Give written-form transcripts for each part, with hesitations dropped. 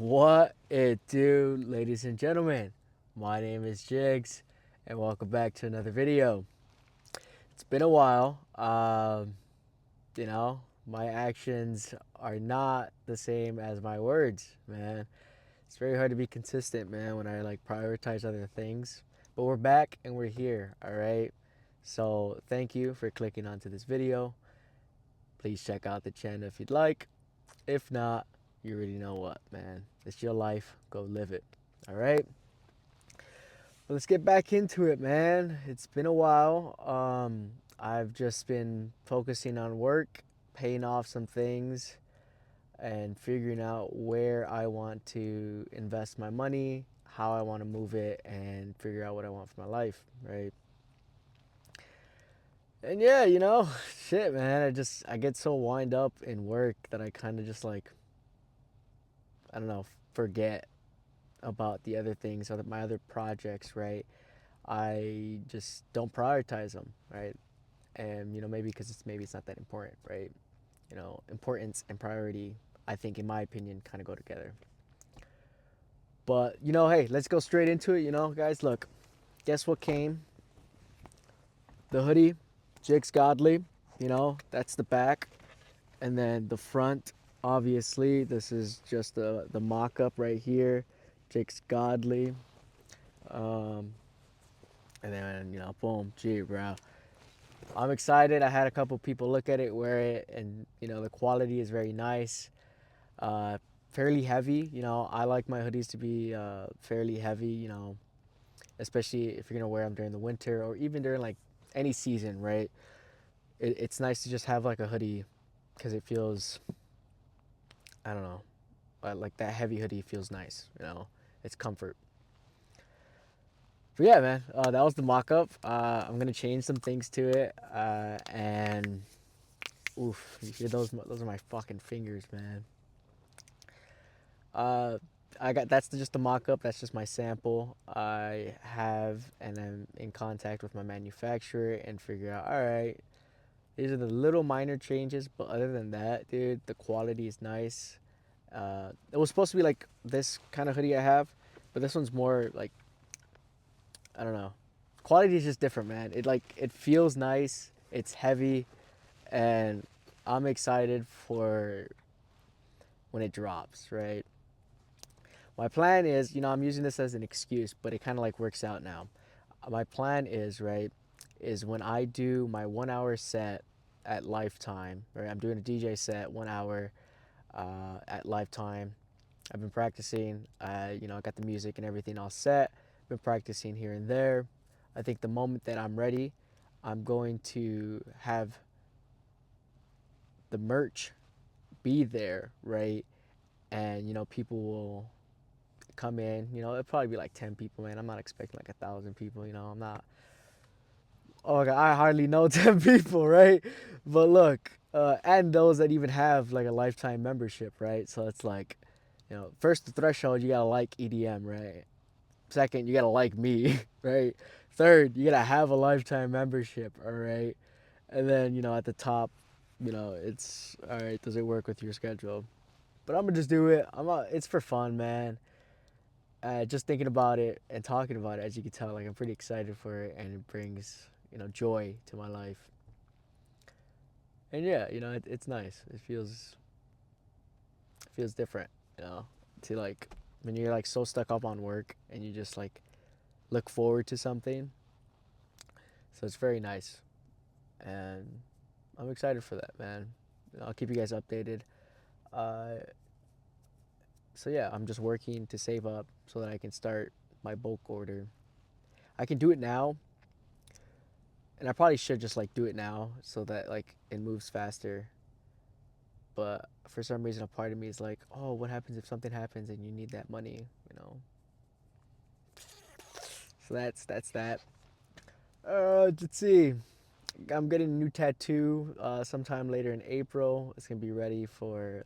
What it do, ladies and gentlemen? My name is Jigs, and welcome back to another video. It's been a while. My actions are not the same as my words, man. It's very hard to be consistent, man, when I like prioritize other things. But we're back and we're here, all right? So thank you for clicking onto this video. Please check out the channel if you'd like. If not, you already know what, man. It's your life. Go live it. All right? Well, let's get back into it, man. It's been a while. I've just been focusing on work, paying off some things, and figuring out where I want to invest my money, how I want to move it, and figure out what I want for my life, right? And yeah, shit, man. I get so wind up in work that I kind of just like, I don't know, forget about the other things or my other projects, right? I just don't prioritize them, right? And maybe because it's not that important, right? Importance and priority, I think, in my opinion, kind of go together. But hey, let's go straight into it. Guys, look, guess what came? The hoodie, Jake's Godly. That's the back, and then the front. Obviously, this is just the mock-up right here. Jake's Godly. Um, And then, boom, gee, bro. I'm excited. I had a couple people look at it, wear it, and, the quality is very nice. Uh, Fairly heavy. I like my hoodies to be fairly heavy, especially if you're going to wear them during the winter or even during, like, any season, right? It's nice to just have, like, a hoodie because it feels, I don't know, like that heavy hoodie feels nice, It's comfort. But yeah, man, that was the mock-up. I'm gonna change some things to it, and oof, you hear those? Those are my fucking fingers, man. Uh, I got that's just the mock-up. That's just my sample. I have and I'm in contact with my manufacturer and figure out. All right, these are the little minor changes, but other than that, dude, the quality is nice. It was supposed to be like this kind of hoodie I have, but this one's more like, I don't know. Quality is just different, man. It feels nice. It's heavy, and I'm excited for when it drops, right? My plan is, I'm using this as an excuse, but it kind of like works out now. My plan is, right, is when I do my 1 hour set at Lifetime, right? I'm doing a DJ set 1 hour at Lifetime. I've been practicing. I got the music and everything all set. Been practicing here and there. I think the moment that I'm ready, I'm going to have the merch be there, right? And people will come in. It'll probably be like 10 people, man. I'm not expecting like 1,000 people. I'm not. Oh, God, I hardly know 10 people, right? But look, and those that even have like a lifetime membership, right? So it's like, first the threshold, you gotta like EDM, right? Second, you gotta like me, right? Third, you gotta have a lifetime membership, all right? And then, at the top, it's all right, does it work with your schedule? But I'm gonna just do it. It's for fun, man. Just thinking about it and talking about it, as you can tell, like I'm pretty excited for it, and it brings joy to my life. And yeah, it's nice. It feels different, to like when you're like so stuck up on work and you just like look forward to something. So it's very nice, and I'm excited for that, man. I'll keep you guys updated. Uh, so yeah, I'm just working to save up so that I can start my bulk order. I can do it now, and I probably should just like do it now so that like it moves faster. But for some reason, a part of me is like, oh, what happens if something happens and you need that money? So that's that. Let's see. I'm getting a new tattoo sometime later in April. It's gonna be ready for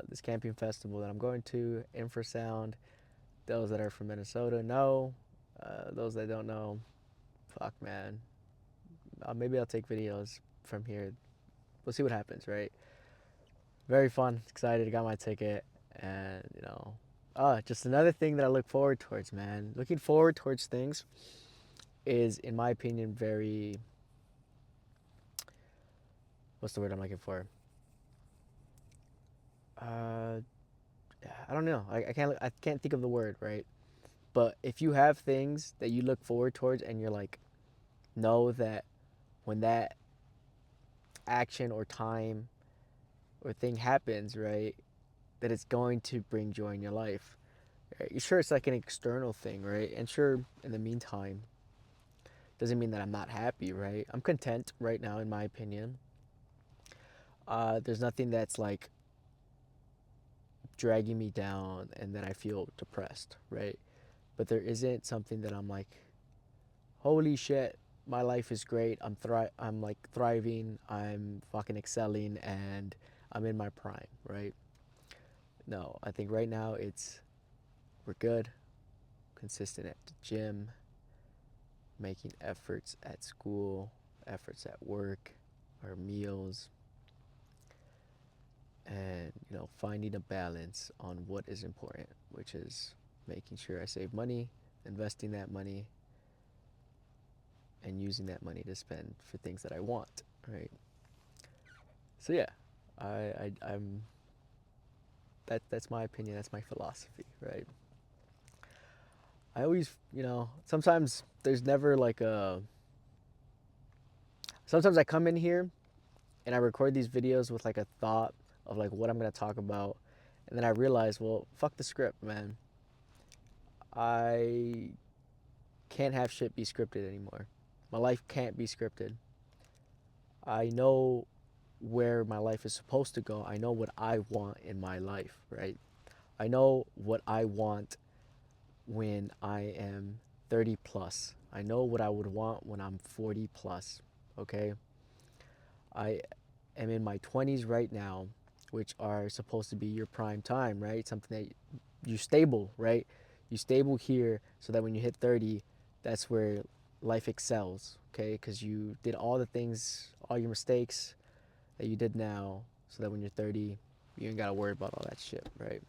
this camping festival that I'm going to, Infrasound. Those that are from Minnesota know. Those that don't know, fuck, man. Maybe I'll take videos from here. We'll see what happens, right? Very fun. Excited. Got my ticket, And, just another thing that I look forward towards, man. Looking forward towards things is, in my opinion, very, what's the word I'm looking for? Uh, I don't know. I can't think of the word, right? But if you have things that you look forward towards and you're like, know that when that action or time or thing happens, right, that it's going to bring joy in your life. Right? Sure, it's like an external thing, right? And sure, in the meantime, doesn't mean that I'm not happy, right? I'm content right now, in my opinion. There's nothing that's like dragging me down and that I feel depressed, right? But there isn't something that I'm like, holy shit, my life is great. I'm like thriving. I'm fucking excelling, and I'm in my prime, right? No, I think right now we're good, consistent at the gym, making efforts at school, efforts at work, our meals, and finding a balance on what is important, which is making sure I save money, investing that money, and using that money to spend for things that I want, right? So yeah, I'm that's my opinion. That's my philosophy, right? I always, sometimes there's never like a. Sometimes I come in here and I record these videos with like a thought of like what I'm gonna talk about, and then I realize, well, fuck the script, man. I can't have shit be scripted anymore. My life can't be scripted. I know where my life is supposed to go. I know what I want in my life, right? I know what I want when I am 30 plus. I know what I would want when I'm 40 plus, okay? I am in my 20s right now, which are supposed to be your prime time, right? Something that you stable, right? You stable here so that when you hit 30, that's where life excels, okay? Because you did all the things, all your mistakes that you did now, so that when you're 30, you ain't got to worry about all that shit, right?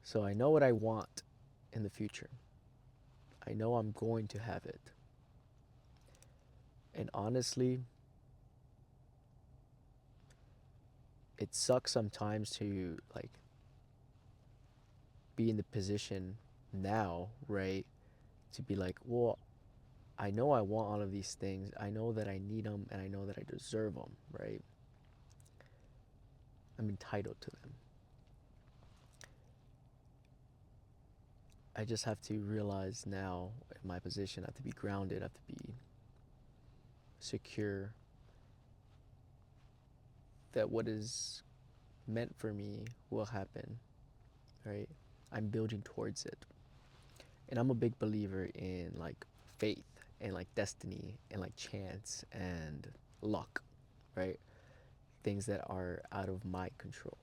So I know what I want in the future. I know I'm going to have it. And honestly, it sucks sometimes to like be in the position now, right? To be like, well, I know I want all of these things. I know that I need them and I know that I deserve them, right? I'm entitled to them. I just have to realize now in my position, I have to be grounded, I have to be secure that what is meant for me will happen, right? I'm building towards it. And I'm a big believer in like faith and like destiny and like chance and luck, right? Things that are out of my control.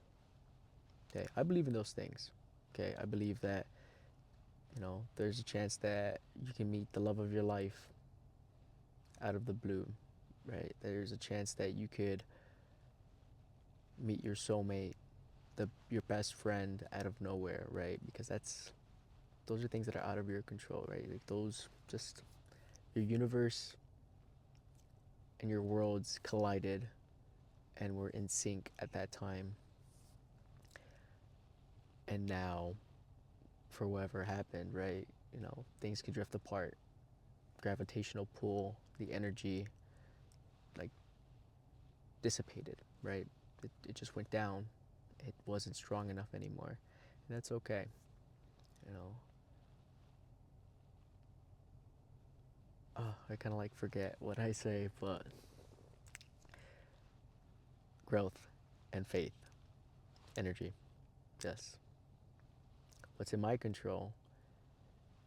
Okay, I believe in those things. Okay, I believe that there's a chance that you can meet the love of your life out of the blue, right? There's a chance that you could meet your soulmate, your best friend out of nowhere, right? Because those are things that are out of your control, right? Like those just your universe and your worlds collided and were in sync at that time. And now, for whatever happened, right? Things could drift apart. Gravitational pull, the energy, like dissipated, right? It just went down. It wasn't strong enough anymore. And that's okay. You know, I kind of like forget what I say, but growth and faith, energy, yes. What's in my control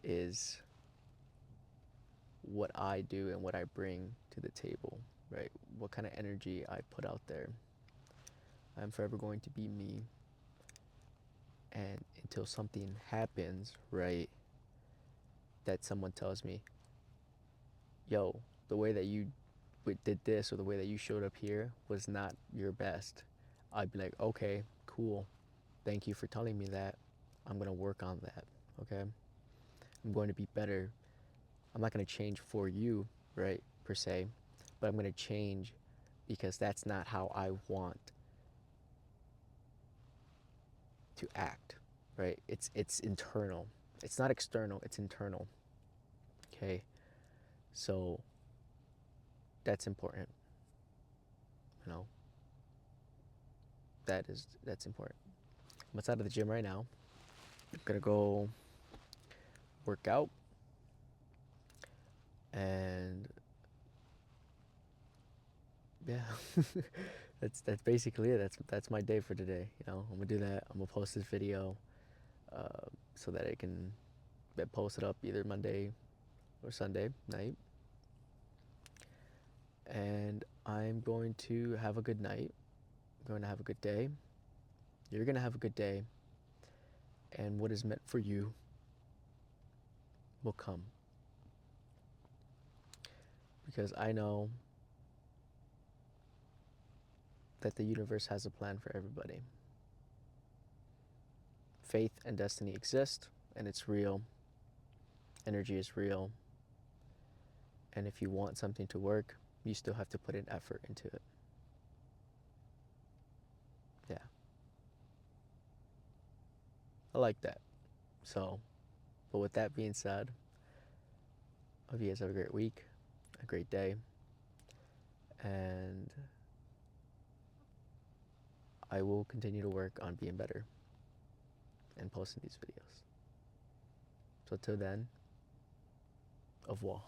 is what I do and what I bring to the table, right? What kind of energy I put out there. I'm forever going to be me. And until something happens, right, that someone tells me, yo, the way that you did this or the way that you showed up here was not your best. I'd be like, okay, cool. Thank you for telling me that. I'm going to work on that. Okay. I'm going to be better. I'm not going to change for you, right, per se, but I'm going to change because that's not how I want to act, right? It's internal. It's not external, it's internal. Okay? So that's important. You know, that's important. I'm outside of the gym right now. I'm gonna go work out and yeah. That's basically it. That's my day for today. You know, I'm gonna do that. I'm gonna post this video so that it can get posted up either Monday or Sunday night. And I'm going to have a good night. I'm going to have a good day. You're gonna have a good day. And what is meant for you will come. Because I know that the universe has a plan for everybody. Faith and destiny exist, and it's real. Energy is real. And if you want something to work, you still have to put an effort into it. Yeah. I like that. So, but with that being said, I hope you guys have a great week, a great day, and I will continue to work on being better and posting these videos. So, till then, au revoir.